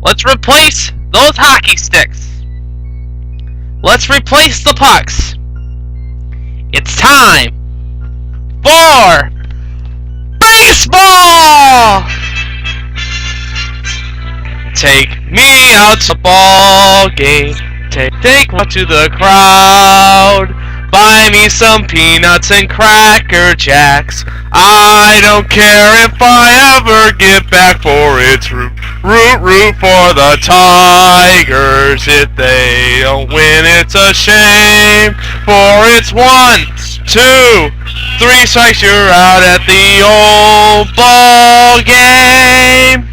Let's replace those hockey sticks. Let's replace the pucks. It's time for baseball! Take me out to the ball game. Take me to the crowd. Buy me some peanuts and Cracker Jacks. I don't care if I ever get back, for it's root for the Tigers. If they don't win, it's a shame. For it's 1, 2, 3 strikes, you're out at the old ball game.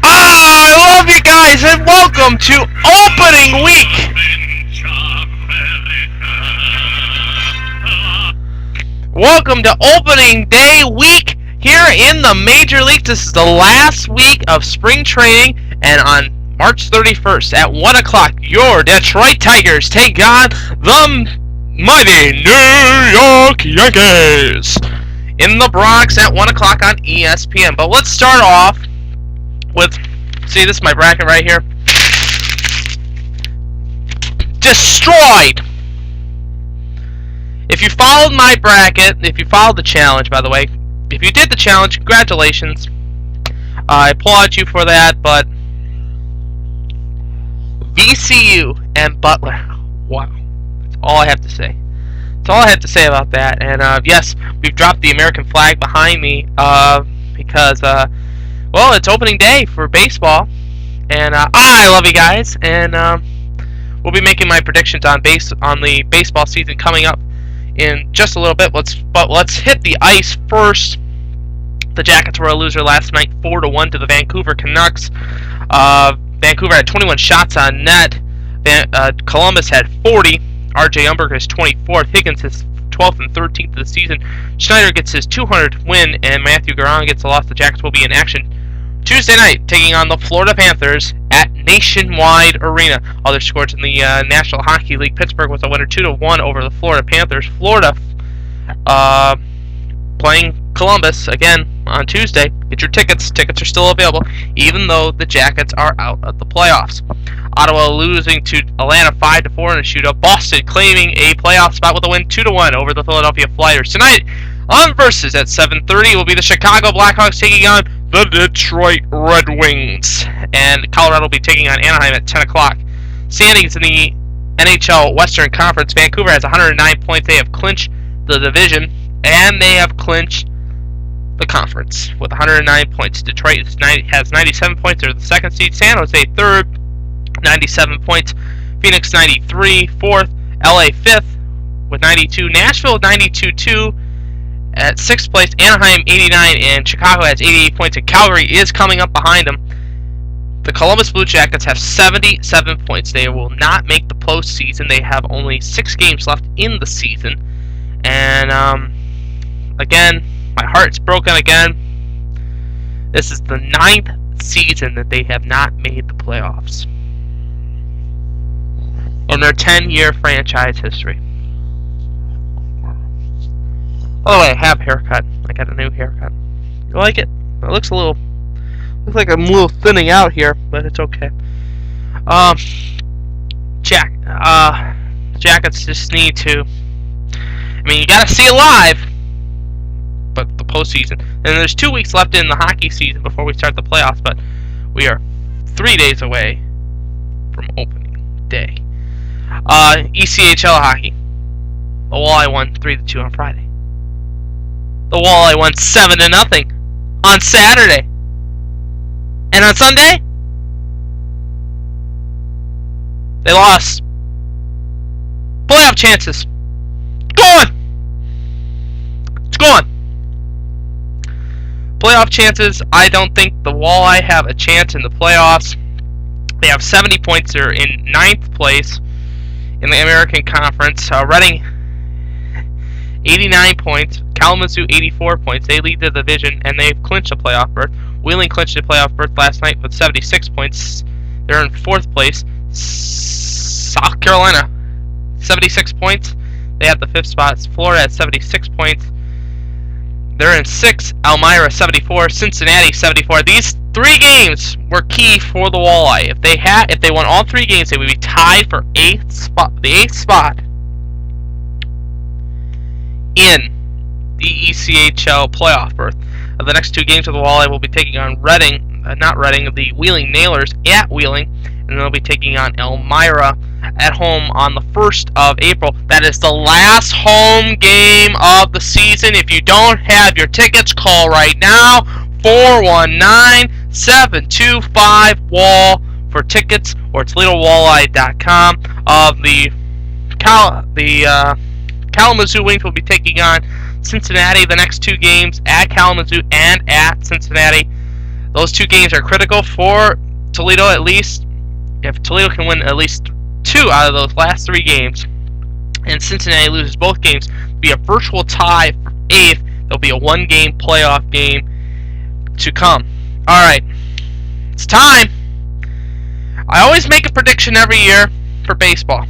I love you guys, and welcome to opening week. Welcome to opening day week here in the Major League. This is the last week of spring training, and on March 31st at 1 o'clock, your Detroit Tigers take on the mighty New York Yankees in the Bronx at 1 o'clock on ESPN. But let's start off with, see, this is my bracket right here. Destroyed! If you followed my bracket, if you followed the challenge, by the way, if you did the challenge, congratulations. I applaud you for that, but VCU and Butler, wow. That's all I have to say. That's all I have to say about that. And yes, we've dropped the American flag behind me because, well, it's opening day for baseball. And I love you guys, and we'll be making my predictions on the baseball season coming up in just a little bit. Let's hit the ice first. The Jackets were a loser last night, 4-1 to the Vancouver Canucks. Vancouver had 21 shots on net. Columbus had 40. R.J. Umberger is 24th. Higgins is 12th and 13th of the season. Schneider gets his 200th win, and Matthew Garon gets a loss. The Jackets will be in action Tuesday night, taking on the Florida Panthers at Nationwide Arena. Other scores in the National Hockey League: Pittsburgh was a winner 2-1 over the Florida Panthers. Florida playing Columbus again on Tuesday. Get your tickets. Tickets are still available, even though the Jackets are out of the playoffs. Ottawa losing to Atlanta 5-4 in a shootout. Boston claiming a playoff spot with a win 2-1 over the Philadelphia Flyers. Tonight on Versus at 7:30 will be the Chicago Blackhawks taking on the Detroit Red Wings, and Colorado will be taking on Anaheim at 10 o'clock. Standings in the NHL Western Conference: Vancouver has 109 points. They have clinched the division, and they have clinched the conference with 109 points. Detroit has 97 points. They're the second seed. San Jose third, 97 points. Phoenix 93, fourth. LA fifth with 92. Nashville 92 too. At 6th place, Anaheim 89, and Chicago has 88 points, and Calgary is coming up behind them. The Columbus Blue Jackets have 77 points. They will not make the postseason. They have only 6 games left in the season. And, again, my heart's broken again. This is the 9th season that they have not made the playoffs in their 10-year franchise history. By the way, I have a haircut. I got a new haircut. You like it? It looks like I'm a little thinning out here, but it's okay. Jackets just need to, I mean, you gotta see it live, but the postseason. And there's 2 weeks left in the hockey season before we start the playoffs, but we are 3 days away from opening day. ECHL hockey. The Walleye won 3-2 on Friday. The Walleye won 7-0 on Saturday. And on Sunday, they lost. Playoff chances. Gone! It's gone. Playoff chances, I don't think the Walleye have a chance in the playoffs. They have 70 points. They're in 9th place in the American Conference. Reading 89 points. Kalamazoo 84 points. They lead the division, and they've clinched a playoff berth. Wheeling clinched a playoff berth last night with 76 points. They're in 4th place. South Carolina, 76 points. They have the 5th spot. Florida at 76 points. They're in 6th. Elmira 74. Cincinnati 74. These 3 games were key for the Walleye. If they won all 3 games, they would be tied for the 8th spot in the ECHL playoff berth. The next 2 games of the Walleye will be taking on the Wheeling Nailers at Wheeling, and they'll be taking on Elmira at home on the 1st of April. That is the last home game of the season. If you don't have your tickets, call right now, 419-725-WALL for tickets, or ToledoWalleye.com. Of the Kalamazoo Wings will be taking on Cincinnati the next 2 games at Kalamazoo and at Cincinnati. Those 2 games are critical for Toledo, at least. If Toledo can win at least 2 out of those last 3 games, and Cincinnati loses both games, it'll be a virtual tie for 8th. There'll be a 1-game playoff game to come. Alright, it's time. I always make a prediction every year for baseball.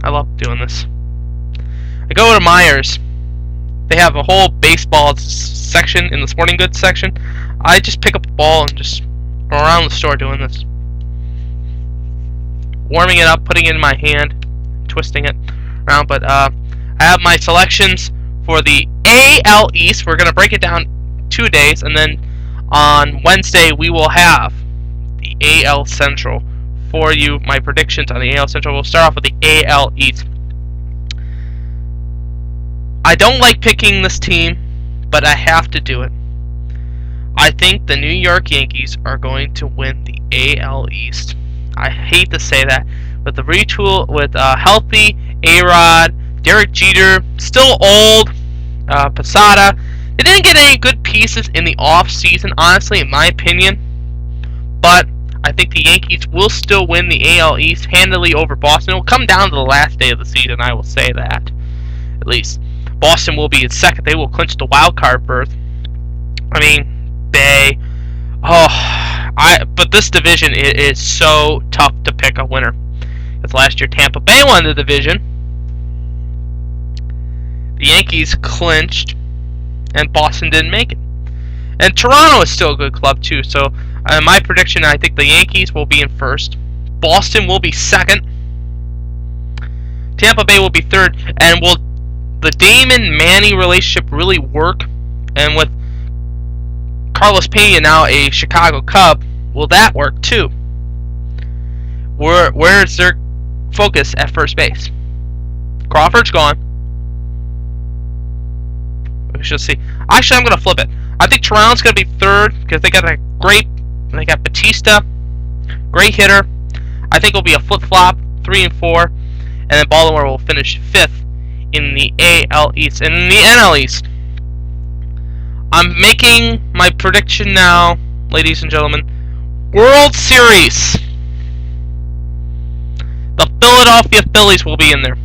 I love doing this. I go to Myers. They have a whole baseball section in the sporting goods section. I just pick up a ball and just go around the store doing this. Warming it up, putting it in my hand, twisting it around. But I have my selections for the AL East. We're going to break it down 2 days, and then on Wednesday we will have the AL Central for you. My predictions on the AL Central. We'll start off with the AL East. I don't like picking this team, but I have to do it. I think the New York Yankees are going to win the AL East. I hate to say that. With the retool, with healthy A-Rod, Derek Jeter, still old, Posada. They didn't get any good pieces in the off-season, honestly, in my opinion. But I think the Yankees will still win the AL East handily over Boston. It will come down to the last day of the season, I will say that, at least. Boston will be in second. They will clinch the wild card berth. I mean, Bay. But this division is so tough to pick a winner. Because last year Tampa Bay won the division. The Yankees clinched, and Boston didn't make it. And Toronto is still a good club too. So my prediction, I think the Yankees will be in first. Boston will be second. Tampa Bay will be third. And will the Damon-Manny relationship really work? And with Carlos Pena now a Chicago Cub, will that work too? Where is their focus at first base? Crawford's gone. We shall see. Actually, I'm going to flip it. I think Toronto's going to be third because they got they got Batista, great hitter. I think it'll be a flip-flop, 3 and 4, and then Baltimore will finish 5th in the AL East. And in the NL East, I'm making my prediction now, ladies and gentlemen. World Series. The Philadelphia Phillies will be in there.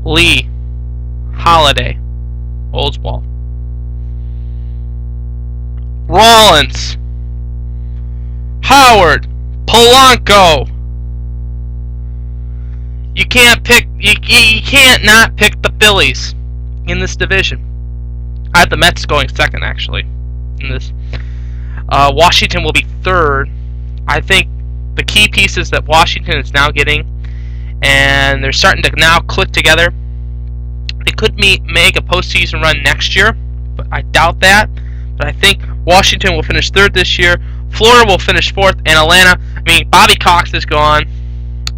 Lee, Holiday, Oswalt, Rollins, Howard, Polanco. You can't pick. You can't not pick the Phillies in this division. I have the Mets going second, actually, in this. Washington will be third. I think the key pieces that Washington is now getting, and they're starting to now click together. They could make a postseason run next year, but I doubt that. But I think Washington will finish third this year. Florida will finish fourth, and Atlanta. I mean, Bobby Cox is gone.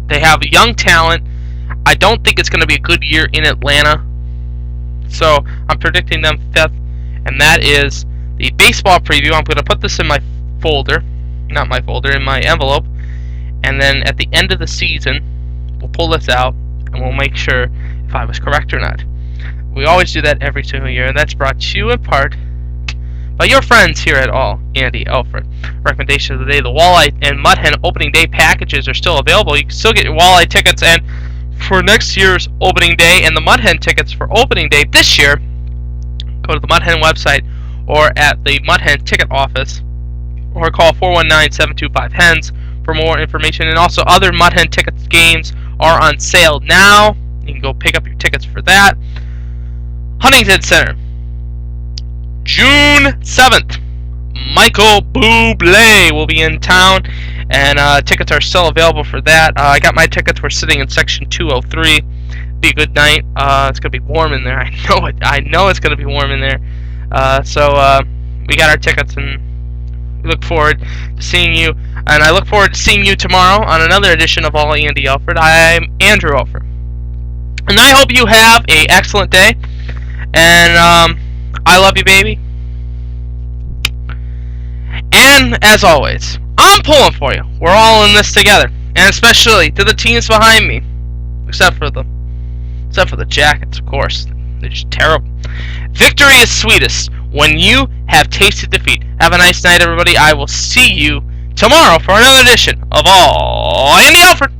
They have young talent. I don't think it's going to be a good year in Atlanta. So I'm predicting them 5th, and that is the baseball preview. I'm going to put this in my folder, not my folder, in my envelope, and then at the end of the season, we'll pull this out, and we'll make sure if I was correct or not. We always do that every single year, and that's brought to you in part by your friends here at Andy Alfred. Recommendation of the day: the Walleye and Mud Hen opening day packages are still available. You can still get your Walleye tickets and for next year's opening day, and the Mud Hen tickets for opening day this year. Go to the Mud Hen website or at the Mud Hen ticket office, or call 419-725-HENS for more information. And also, other Mud Hen tickets games are on sale now. You can go pick up your tickets for that. Huntington Center. 7th, Michael Bublé will be in town, and tickets are still available for that. I got my tickets. We're sitting in section 203. Be a good night. It's gonna be warm in there. I know it. I know it's gonna be warm in there. So we got our tickets, and we look forward to seeing you. And I look forward to seeing you tomorrow on another edition of All Andy Alfred. I'm Andrew Alfred, and I hope you have a excellent day. And I love you, baby. And as always, I'm pulling for you. We're all in this together, and especially to the teams behind me, except for the Jackets, of course. They're just terrible. Victory is sweetest when you have tasted defeat. Have a nice night, everybody. I will see you tomorrow for another edition of All Andy Alfred.